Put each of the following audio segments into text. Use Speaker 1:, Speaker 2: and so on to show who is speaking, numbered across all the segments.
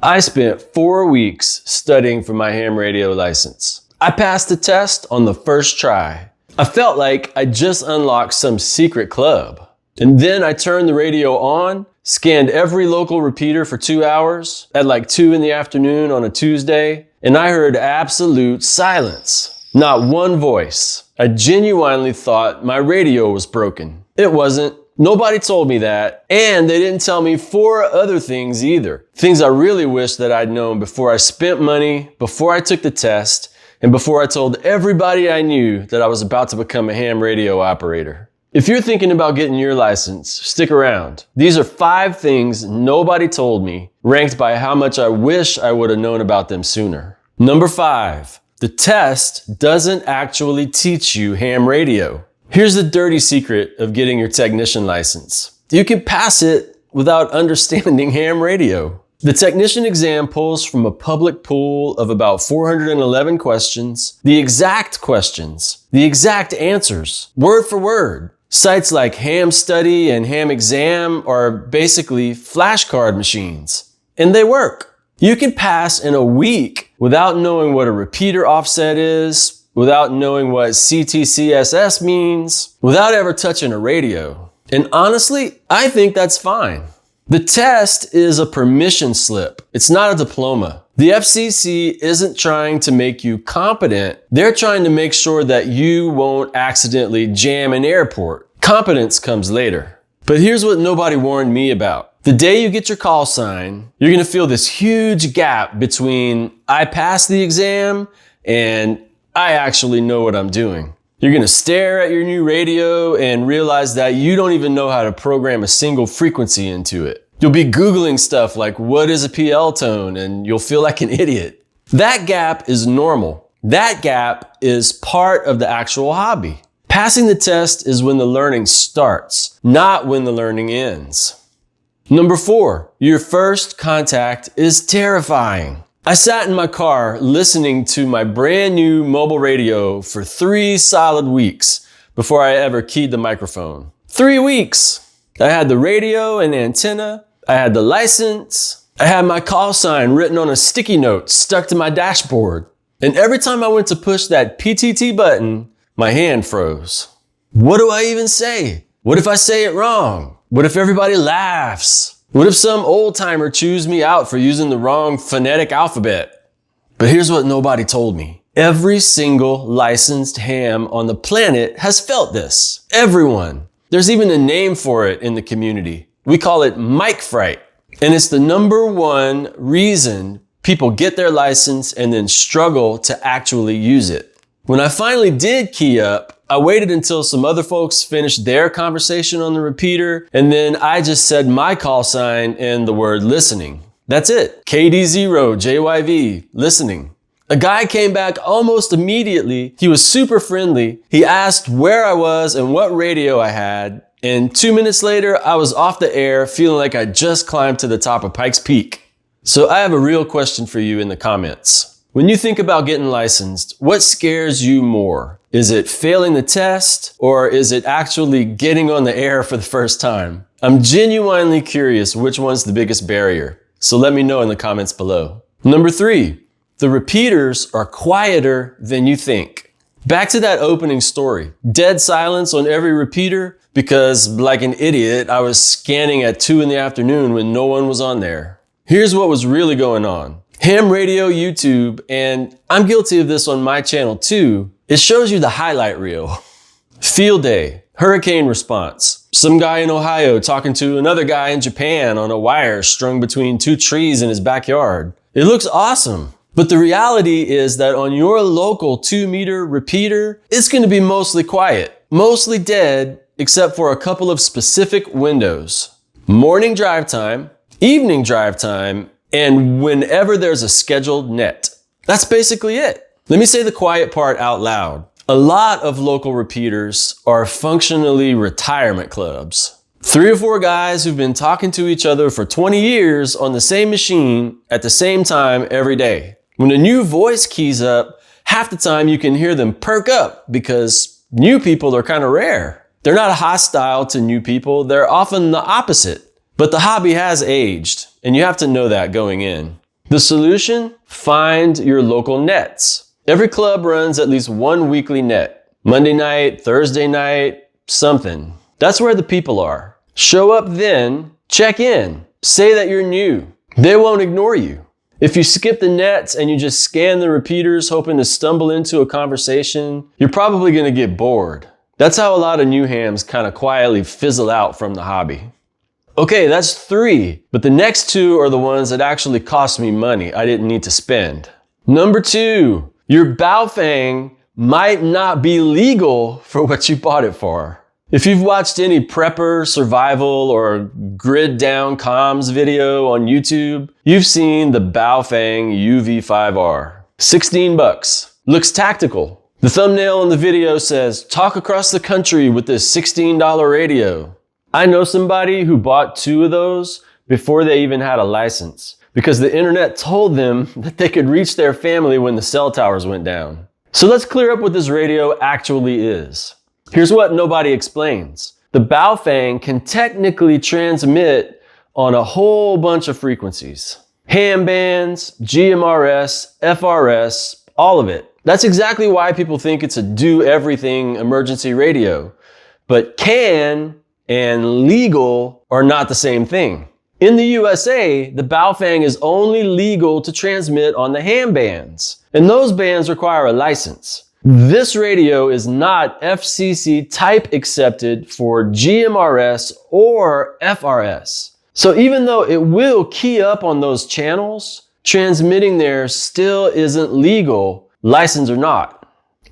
Speaker 1: I spent 4 weeks studying for my ham radio license. I passed the test on the first try. I felt like I just unlocked some secret club. And then I turned the radio on, scanned every local repeater for 2 hours at like 2 in the afternoon on a Tuesday, and I heard absolute silence. Not one voice. I genuinely thought my radio was broken. It wasn't. Nobody told me that, and they didn't tell me 4 other things either. Things I really wish that I'd known before I spent money, before I took the test, and before I told everybody I knew that I was about to become a ham radio operator. If you're thinking about getting your license, stick around. These are 5 things nobody told me, ranked by how much I wish I would have known about them sooner. Number 5, the test doesn't actually teach you ham radio. Here's the dirty secret of getting your technician license. You can pass it without understanding ham radio. The technician exam pulls from a public pool of about 411 questions, the exact questions, the exact answers, word for word. Sites like Ham Study and Ham Exam are basically flashcard machines, and they work. You can pass in a week without knowing what a repeater offset is, without knowing what CTCSS means, without ever touching a radio. And honestly, I think that's fine. The test is a permission slip. It's not a diploma. The FCC isn't trying to make you competent. They're trying to make sure that you won't accidentally jam an airport. Competence comes later. But here's what nobody warned me about. The day you get your call sign, you're gonna feel this huge gap between I passed the exam and I actually know what I'm doing. You're gonna stare at your new radio and realize that you don't even know how to program a single frequency into it. You'll be Googling stuff like, what is a PL tone? And you'll feel like an idiot. That gap is normal. That gap is part of the actual hobby. Passing the test is when the learning starts, not when the learning ends. Number 4, your first contact is terrifying. I sat in my car listening to my brand new mobile radio for 3 solid weeks before I ever keyed the microphone. 3 weeks. I had the radio and antenna. I had the license. I had my call sign written on a sticky note stuck to my dashboard. And every time I went to push that PTT button, my hand froze. What do I even say? What if I say it wrong? What if everybody laughs? What if some old timer chews me out for using the wrong phonetic alphabet? But here's what nobody told me. Every single licensed ham on the planet has felt this. Everyone. There's even a name for it in the community. We call it mic fright. And it's the number 1 reason people get their license and then struggle to actually use it. When I finally did key up, I waited until some other folks finished their conversation on the repeater, and then I just said my call sign and the word listening. That's it. KD0JYV, listening. A guy came back almost immediately. He was super friendly. He asked where I was and what radio I had, and 2 minutes later, I was off the air feeling like I just climbed to the top of Pikes Peak. So I have a real question for you in the comments. When you think about getting licensed, what scares you more? Is it failing the test, or is it actually getting on the air for the first time? I'm genuinely curious which one's the biggest barrier, so let me know in the comments below. Number 3, the repeaters are quieter than you think. Back to that opening story. Dead silence on every repeater because, like an idiot, I was scanning at 2 in the afternoon when no one was on there. Here's what was really going on. Ham radio YouTube, and I'm guilty of this on my channel too, it shows you the highlight reel. Field day, hurricane response, some guy in Ohio talking to another guy in Japan on a wire strung between 2 trees in his backyard. It looks awesome. But the reality is that on your local 2-meter repeater, it's going to be mostly quiet, mostly dead, except for a couple of specific windows. Morning drive time, evening drive time, and whenever there's a scheduled net. That's basically it. Let me say the quiet part out loud. A lot of local repeaters are functionally retirement clubs. 3 or 4 guys who've been talking to each other for 20 years on the same machine at the same time every day. When a new voice keys up, half the time you can hear them perk up because new people are kind of rare. They're not hostile to new people. They're often the opposite. But the hobby has aged, and you have to know that going in. The solution? Find your local nets. Every club runs at least one weekly net. Monday night, Thursday night, something. That's where the people are. Show up then, check in, say that you're new. They won't ignore you. If you skip the nets and you just scan the repeaters hoping to stumble into a conversation, you're probably going to get bored. That's how a lot of new hams kind of quietly fizzle out from the hobby. Okay, that's 3, but the next 2 are the ones that actually cost me money I didn't need to spend. Number 2, your Baofeng might not be legal for what you bought it for. If you've watched any prepper, survival, or grid down comms video on YouTube, you've seen the Baofeng UV5R. 16 bucks. Looks tactical. The thumbnail in the video says, talk across the country with this $16 radio. I know somebody who bought 2 of those before they even had a license because the internet told them that they could reach their family when the cell towers went down. So let's clear up what this radio actually is. Here's what nobody explains. The Baofeng can technically transmit on a whole bunch of frequencies. Ham bands, GMRS, FRS, all of it. That's exactly why people think it's a do-everything emergency radio. But can and legal are not the same thing. In the USA, the Baofeng is only legal to transmit on the ham bands, and those bands require a license. This radio is not FCC type accepted for GMRS or FRS. So even though it will key up on those channels, transmitting there still isn't legal, license or not.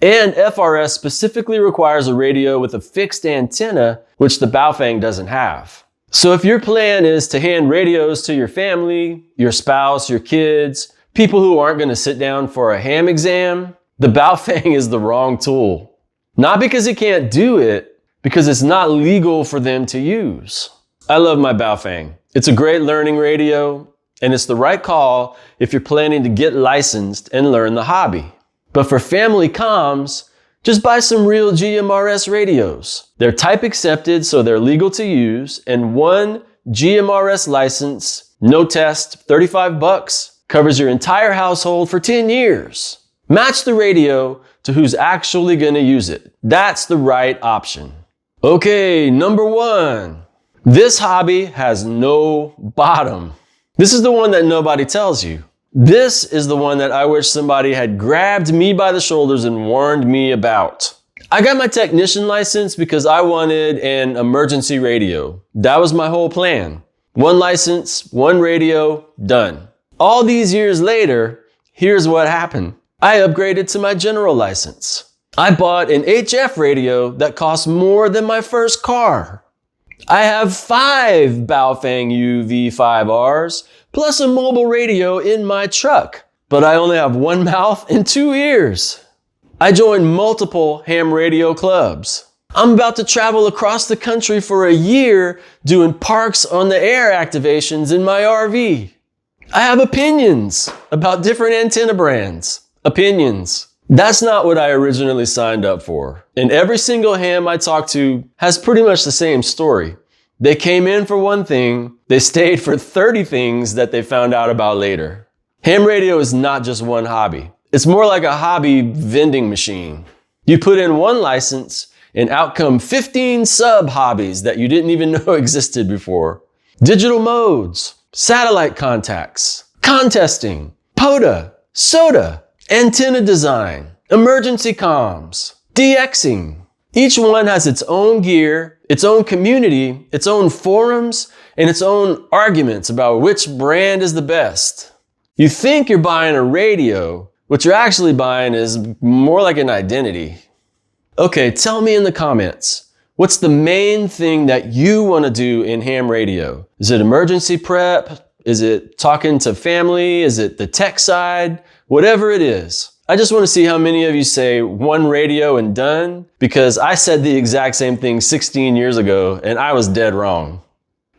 Speaker 1: And FRS specifically requires a radio with a fixed antenna, which the Baofeng doesn't have. So if your plan is to hand radios to your family, your spouse, your kids, people who aren't going to sit down for a ham exam, the Baofeng is the wrong tool. Not because it can't do it, because it's not legal for them to use. I love my Baofeng. It's a great learning radio, and it's the right call if you're planning to get licensed and learn the hobby. But for family comms, just buy some real GMRS radios. They're type accepted, so they're legal to use, and one GMRS license, no test, 35 bucks, covers your entire household for 10 years. Match the radio to who's actually going to use it. That's the right option. Okay, number 1. This hobby has no bottom. This is the one that nobody tells you. This is the one that I wish somebody had grabbed me by the shoulders and warned me about. I got my technician license because I wanted an emergency radio. That was my whole plan. 1 license, 1 radio, done. All these years later, here's what happened. I upgraded to my general license. I bought an HF radio that cost more than my first car. I have 5 Baofeng UV5Rs plus a mobile radio in my truck, but I only have 1 mouth and 2 ears. I joined multiple ham radio clubs. I'm about to travel across the country for a year doing parks on the air activations in my RV. I have opinions about different antenna brands. Opinions. That's not what I originally signed up for. And every single ham I talk to has pretty much the same story. They came in for one thing, they stayed for 30 things that they found out about later. Ham radio is not just one hobby. It's more like a hobby vending machine. You put in 1 license and out come 15 sub-hobbies that you didn't even know existed before. Digital modes, satellite contacts, contesting, POTA, SOTA, antenna design, emergency comms, DXing. Each one has its own gear, its own community, its own forums, and its own arguments about which brand is the best. You think you're buying a radio, what you're actually buying is more like an identity. Okay, tell me in the comments, what's the main thing that you want to do in ham radio? Is it emergency prep? Is it talking to family? Is it the tech side? Whatever it is. I just want to see how many of you say 1 radio and done, because I said the exact same thing 16 years ago and I was dead wrong.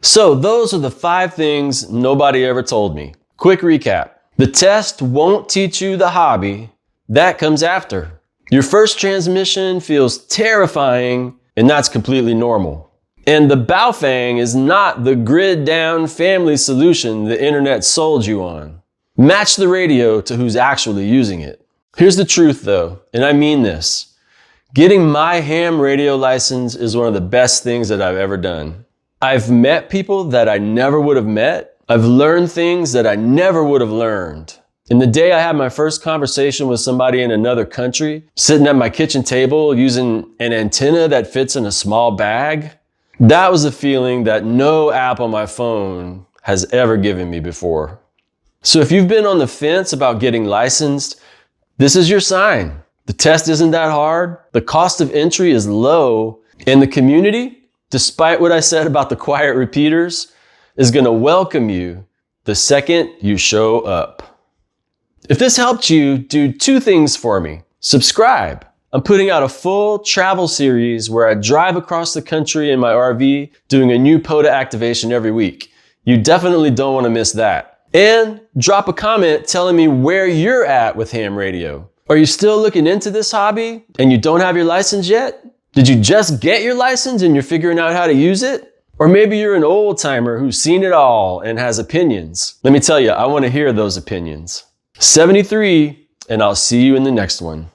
Speaker 1: So those are the 5 things nobody ever told me. Quick recap. The test won't teach you the hobby. That comes after. Your first transmission feels terrifying, and that's completely normal. And the Baofeng is not the grid down family solution the internet sold you on. Match the radio to who's actually using it. Here's the truth though, and I mean this. Getting my ham radio license is one of the best things that I've ever done. I've met people that I never would have met. I've learned things that I never would have learned. And the day I had my first conversation with somebody in another country, sitting at my kitchen table using an antenna that fits in a small bag, that was a feeling that no app on my phone has ever given me before. So if you've been on the fence about getting licensed, this is your sign. The test isn't that hard, the cost of entry is low, and the community, despite what I said about the quiet repeaters, is going to welcome you the second you show up. If this helped you, do 2 things for me. Subscribe. I'm putting out a full travel series where I drive across the country in my RV doing a new POTA activation every week. You definitely don't want to miss that. And drop a comment telling me where you're at with ham radio. Are you still looking into this hobby and you don't have your license yet? Did you just get your license and you're figuring out how to use it? Or maybe you're an old timer who's seen it all and has opinions. Let me tell you, I want to hear those opinions. 73, and I'll see you in the next one.